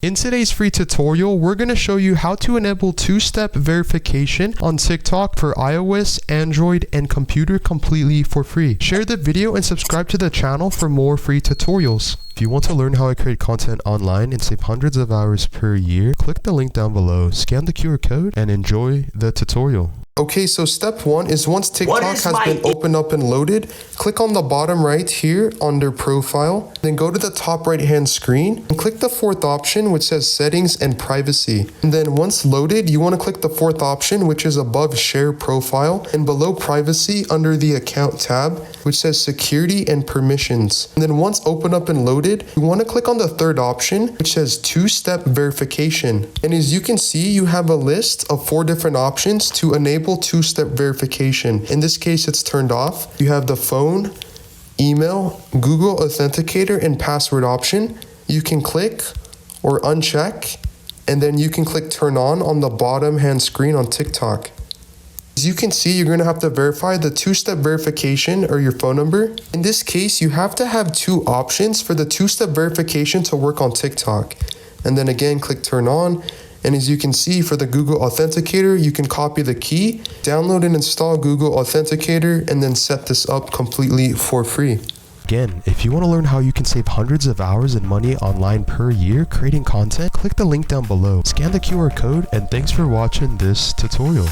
In today's free tutorial, we're going to show you how to enable two-step verification on TikTok for iOS, Android, and computer completely for free. Share the video and subscribe to the channel for more free tutorials. If you want to learn how I create content online and save hundreds of hours per year, click the link down below, scan the QR code, and enjoy the tutorial. Okay, so step one is once TikTok has been opened up and loaded, click on the bottom right here under profile, then go to the top right hand screen and click the fourth option which says settings and privacy. And then once loaded, you want to click the fourth option which is above share profile and below privacy under the account tab which says security and permissions. And then once opened up and loaded, you want to click on the third option which says two-step verification. And as you can see, you have a list of 4 different options to enable two-step verification. In this case, it's turned off. You have the phone, email, Google Authenticator, and password option. You can click or uncheck, and then you can click turn on the bottom hand screen on TikTok. As you can see, you're going to have to verify the two-step verification or your phone number. In this case, you have to have 2 options for the two-step verification to work on TikTok. And then again, click turn on. And as you can see, for the Google Authenticator, you can copy the key, download and install Google Authenticator, and then set this up completely for free. Again, if you want to learn how you can save hundreds of hours and money online per year creating content, click the link down below, scan the QR code, and thanks for watching this tutorial.